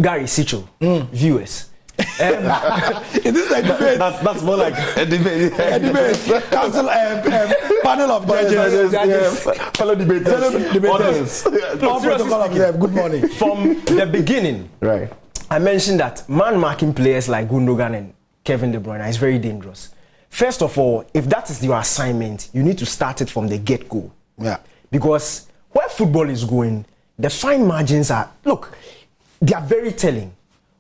Gary Sicho, viewers. Is this a debate? That's more like a debate. A debate. Council, panel of judges, fellow debaters. Good morning. From the beginning, Right. I mentioned that man-marking players like Gundogan and Kevin De Bruyne is very dangerous. First of all, if that is your assignment, you need to start it from the get-go. Yeah. Because where football is going, the fine margins are, look, they are very telling.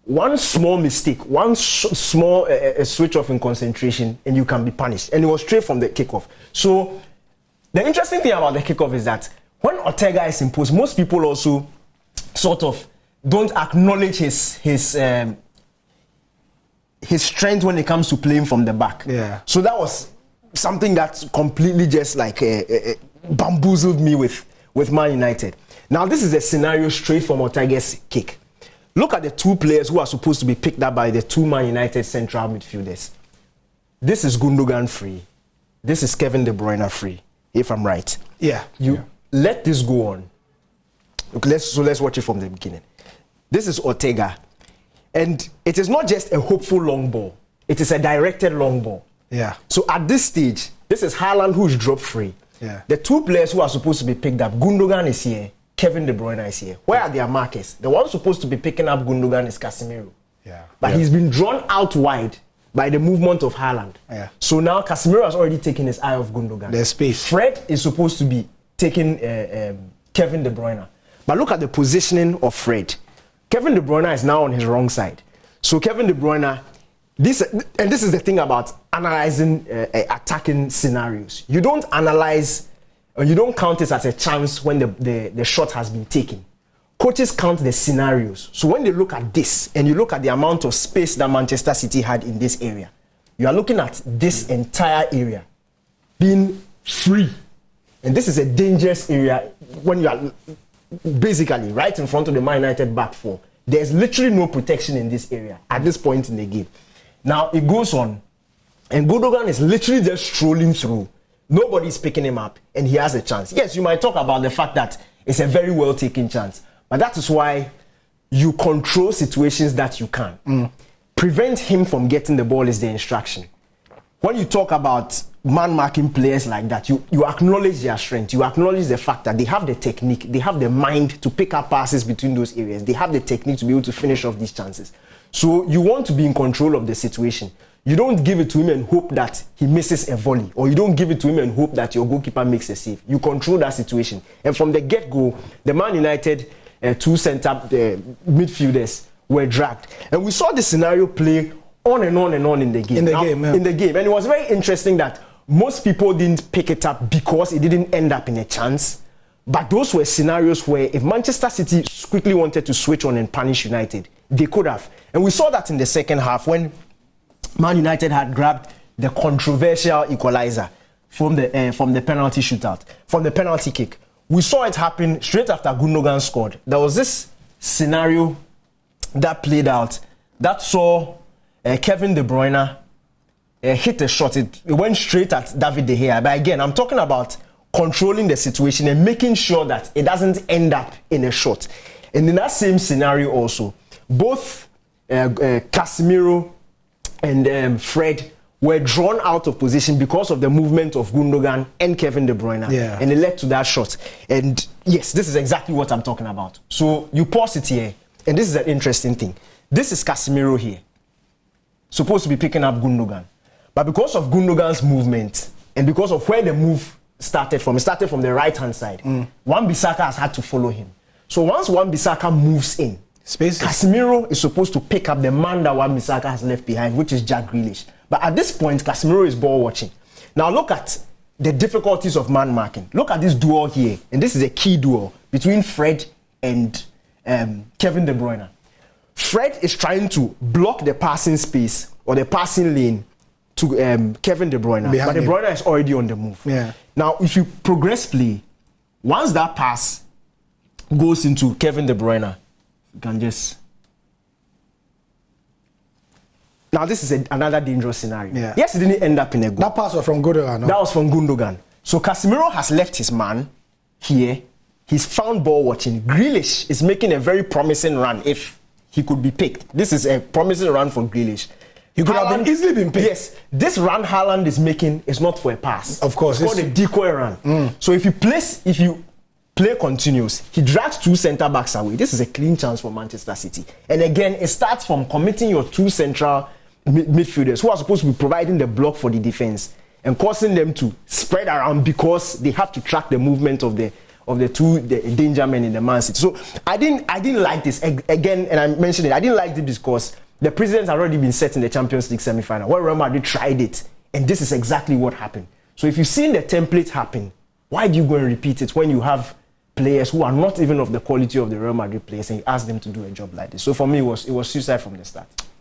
One small mistake, one small switch off in concentration, and you can be punished. And it was straight from the kickoff. So the interesting thing about the kickoff is that when Ortega is imposed, most people also sort of don't acknowledge his strength when it comes to playing from the back. Yeah. So that was something that completely just like bamboozled me with Man United. Now this is a scenario straight from Ortega's kick. Look at the two players who are supposed to be picked up by the two Man United central midfielders. This is Gundogan free. This is Kevin De Bruyne free, if I'm right. Yeah. Let this go on. Okay, let's watch it from the beginning. This is Ortega. And it is not just a hopeful long ball. It is a directed long ball. Yeah. So at this stage, this is Haaland who's dropped free. Yeah. The two players who are supposed to be picked up, Gundogan is here, Kevin De Bruyne is here. Where are their markers? The one supposed to be picking up Gundogan is Casemiro. Yeah. But he's been drawn out wide by the movement of Haaland. Yeah. So now Casemiro has already taken his eye off Gundogan. There's space. Fred is supposed to be taking Kevin De Bruyne. But look at the positioning of Fred. Kevin De Bruyne is now on his wrong side. So Kevin De Bruyne, this is the thing about analyzing attacking scenarios. You don't analyze, or you don't count it as a chance when the shot has been taken. Coaches count the scenarios. So when they look at this, and you look at the amount of space that Manchester City had in this area, you are looking at this entire area being free. And this is a dangerous area when you are basically right in front of the Man United back four. There's literally no protection in this area at this point in the game. Now it goes on, and Gundogan is literally just strolling through. Nobody's picking him up, and he has a chance. Yes, you might talk about the fact that it's a very well taken chance, but that is why you control situations that you can. Prevent him from getting the ball is the instruction. When you talk about man-marking players like that, you acknowledge their strength. You acknowledge the fact that they have the technique, they have the mind to pick up passes between those areas. They have the technique to be able to finish off these chances. So you want to be in control of the situation. You don't give it to him and hope that he misses a volley, or you don't give it to him and hope that your goalkeeper makes a save. You control that situation. And from the get-go, the Man United two center midfielders were dragged. And we saw the scenario play on and on and on in the game. In the game. And it was very interesting that most people didn't pick it up because it didn't end up in a chance. But those were scenarios where if Manchester City quickly wanted to switch on and punish United, they could have. And we saw that in the second half when Man United had grabbed the controversial equalizer from the penalty shootout, from the penalty kick. We saw it happen straight after Gundogan scored. There was this scenario that played out that saw Kevin De Bruyne hit a shot. It went straight at David De Gea. But again, I'm talking about controlling the situation and making sure that it doesn't end up in a shot. And in that same scenario also, both Casemiro and Fred were drawn out of position because of the movement of Gundogan and Kevin De Bruyne. Yeah. And it led to that shot. And yes, this is exactly what I'm talking about. So you pause it here, and this is an interesting thing. This is Casemiro here, supposed to be picking up Gundogan. But because of Gundogan's movement, and because of where the move started from the right-hand side, Wan-Bissaka has had to follow him. So once Wan-Bissaka moves in, Casemiro is supposed to pick up the man that Wan-Bissaka has left behind, which is Jack Grealish. But at this point, Casemiro is ball watching. Now look at the difficulties of man marking. Look at this duel here, and this is a key duel between Fred and Kevin De Bruyne. Fred is trying to block the passing space or the passing lane to Kevin De Bruyne, but De Bruyne is already on the move. Yeah. Now, if you progress play, once that pass goes into Kevin De Bruyne, you can just... Now, this is another dangerous scenario. Yeah. Yes, it didn't end up in a goal. That pass was from Gundogan. No? That was from Gundogan. So Casemiro has left his man here. He's found ball watching. Grealish is making a very promising run if he could be picked. This is a promising run for Grealish. He could have easily been picked. Yes, this run Haaland is making is not for a pass. Of course, it's called a decoy run. So if you play continuous, he drags 2 centre backs away. This is a clean chance for Manchester City. And again, it starts from committing your 2 central midfielders who are supposed to be providing the block for the defense and causing them to spread around because they have to track the movement of the danger men in the Man City. So I didn't like this again, and I mentioned it. I didn't like it because the precedent had already been set in the Champions League semi-final where Real Madrid tried it, and this is exactly what happened. So if you've seen the template happen, why do you go and repeat it when you have players who are not even of the quality of the Real Madrid players and you ask them to do a job like this? So for me, it was suicide from the start.